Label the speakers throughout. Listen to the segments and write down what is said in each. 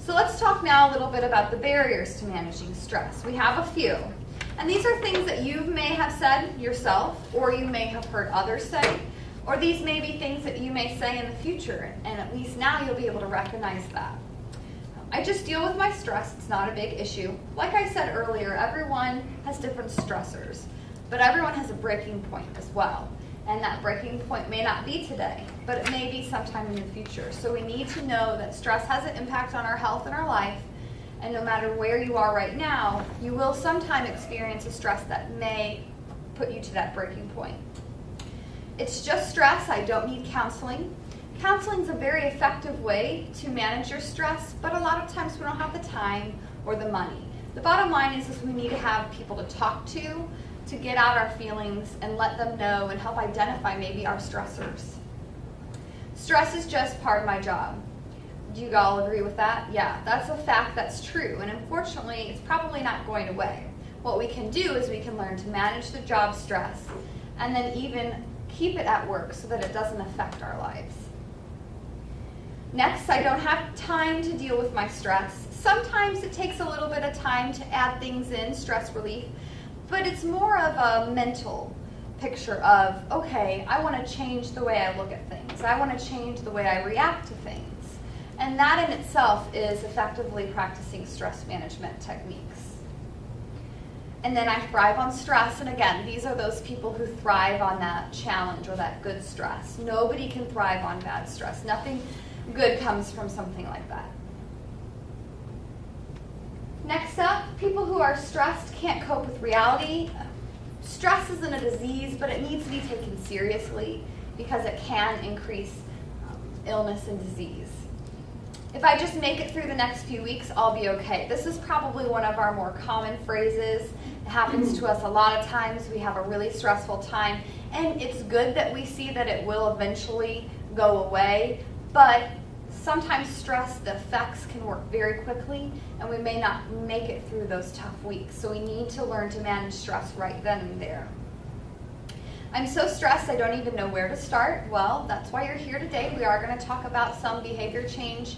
Speaker 1: So let's talk now a little bit about the barriers to managing stress. We have a few. And these are things that you may have said yourself, or you may have heard others say, or these may be things that you may say in the future, and at least now you'll be able to recognize that. I just deal with my stress. It's not a big issue. Like I said earlier, everyone has different stressors, but everyone has a breaking point as well. And that breaking point may not be today, but it may be sometime in the future. So we need to know that stress has an impact on our health and our life, and no matter where you are right now, you will sometime experience a stress that may put you to that breaking point. It's just stress. I don't need counseling. Counseling is a very effective way to manage your stress, but a lot of times we don't have the time or the money. The bottom line is we need to have people to talk to get out our feelings and let them know and help identify maybe our stressors. Stress is just part of my job. Do you all agree with that? Yeah, that's a fact that's true, and unfortunately it's probably not going away. What we can do is we can learn to manage the job stress and then even keep it at work so that it doesn't affect our lives. Next, I don't have time to deal with my stress. Sometimes it takes a little bit of time to add things in, stress relief, but it's more of a mental picture of, okay, I want to change the way I look at things. I want to change the way I react to things. And that in itself is effectively practicing stress management techniques. And then I thrive on stress, and again, these are those people who thrive on that challenge or that good stress. Nobody can thrive on bad stress. Nothing good comes from something like that. Next up, people who are stressed can't cope with reality. Stress isn't a disease, but it needs to be taken seriously because it can increase illness and disease. If I just make it through the next few weeks, I'll be okay. This is probably one of our more common phrases. It happens to us a lot of times. We have a really stressful time, and it's good that we see that it will eventually go away, but sometimes stress, the effects can work very quickly, and we may not make it through those tough weeks. So we need to learn to manage stress right then and there. I'm so stressed I don't even know where to start. Well, that's why you're here today. We are going to talk about some behavior change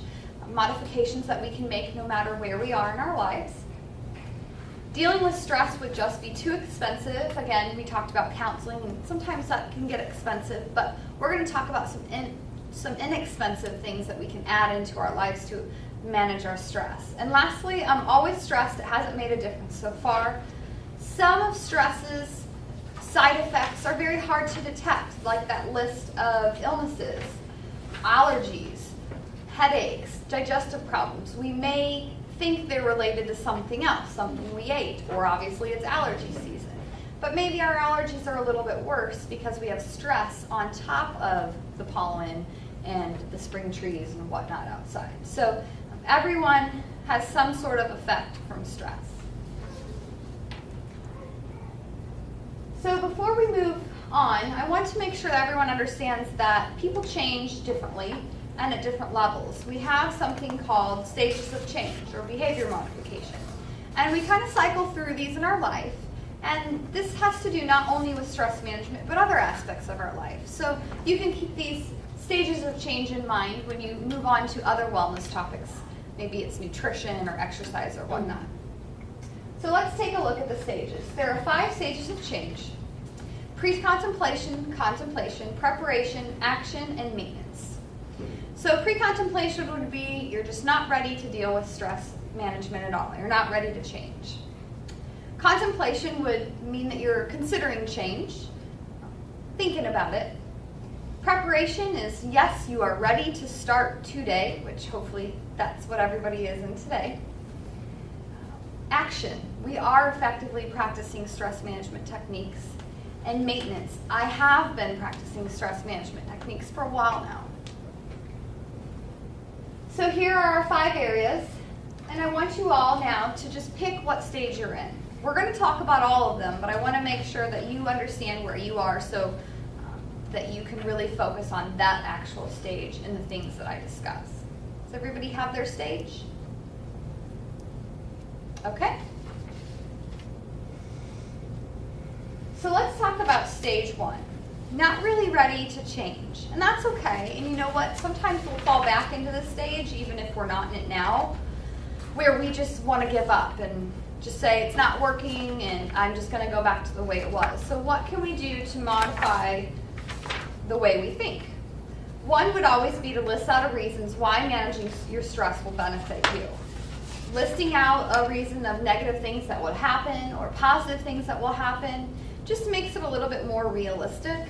Speaker 1: modifications that we can make no matter where we are in our lives. Dealing with stress would just be too expensive. Again, we talked about counseling, and sometimes that can get expensive, but we're going to talk about some inexpensive things that we can add into our lives to manage our stress. And lastly, I'm always stressed. It hasn't made a difference so far. Some of stress's side effects are very hard to detect, like that list of illnesses, allergies, headaches, digestive problems. We may think they're related to something else, something we ate, or obviously it's allergy season. But maybe our allergies are a little bit worse because we have stress on top of the pollen and the spring trees and whatnot outside. So everyone has some sort of effect from stress. So before we move on, I want to make sure that everyone understands that people change differently and at different levels. We have something called stages of change or behavior modification. And we kind of cycle through these in our life. And this has to do not only with stress management, but other aspects of our life. So you can keep these stages of change in mind when you move on to other wellness topics. Maybe it's nutrition or exercise or whatnot. So let's take a look at the stages. There are 5 stages of change: pre-contemplation, contemplation, preparation, action, and maintenance. So pre-contemplation would be you're just not ready to deal with stress management at all. You're not ready to change. Contemplation would mean that you're considering change, thinking about it. Preparation is, yes, you are ready to start today, which hopefully that's what everybody is in today. Action, we are effectively practicing stress management techniques. And maintenance, I have been practicing stress management techniques for a while now. So here are our 5 areas, and I want you all now to just pick what stage you're in. We're going to talk about all of them, but I want to make sure that you understand where you are so that you can really focus on that actual stage and the things that I discuss. Does everybody have their stage? Okay. So let's talk about stage 1. Not really ready to change. And that's okay. And you know what? Sometimes we'll fall back into this stage even if we're not in it now. where we just want to give up and just say it's not working and I'm just going to go back to the way it was. So what can we do to modify the way we think? One would always be to list out reasons why managing your stress will benefit you. Listing out a reason of negative things that will happen or positive things that will happen just makes it a little bit more realistic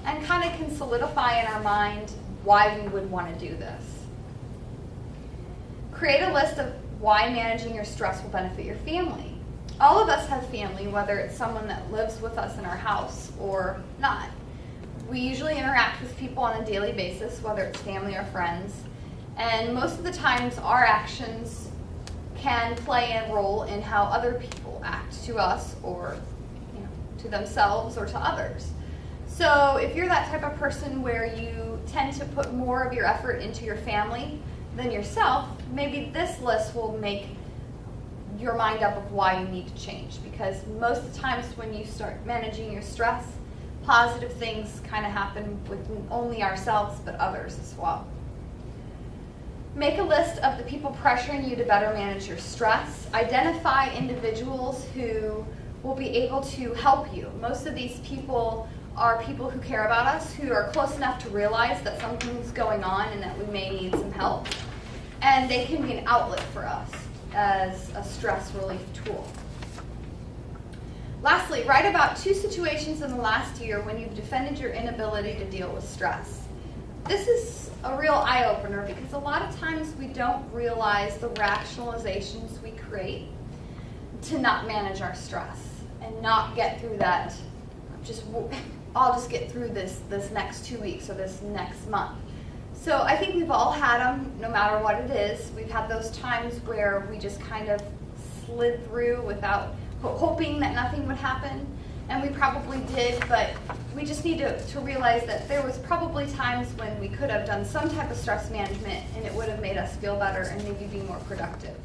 Speaker 1: and kind of can solidify in our mind why we would want to do this. Create a list of why managing your stress will benefit your family. All of us have family, whether it's someone that lives with us in our house or not. We usually interact with people on a daily basis, whether it's family or friends, and most of the times our actions can play a role in how other people act to us or to themselves or to others. So if you're that type of person where you tend to put more of your effort into your family than yourself, maybe this list will make your mind up of why you need to change, because most of the times when you start managing your stress, positive things kind of happen with only ourselves but others as well. Make a list of the people pressuring you to better manage your stress. Identify individuals who will be able to help you. Most of these people are people who care about us, who are close enough to realize that something's going on and that we may need some help. And they can be an outlet for us as a stress relief tool. Lastly, write about 2 situations in the last year when you've defended your inability to deal with stress. This is a real eye-opener because a lot of times we don't realize the rationalizations we create to not manage our stress and not get through that. I'll just get through this next 2 weeks or this next month. So I think we've all had them, no matter what it is. We've had those times where we just kind of slid through without hoping that nothing would happen. And we probably did, but we just need to realize that there was probably times when we could have done some type of stress management and it would have made us feel better and maybe be more productive.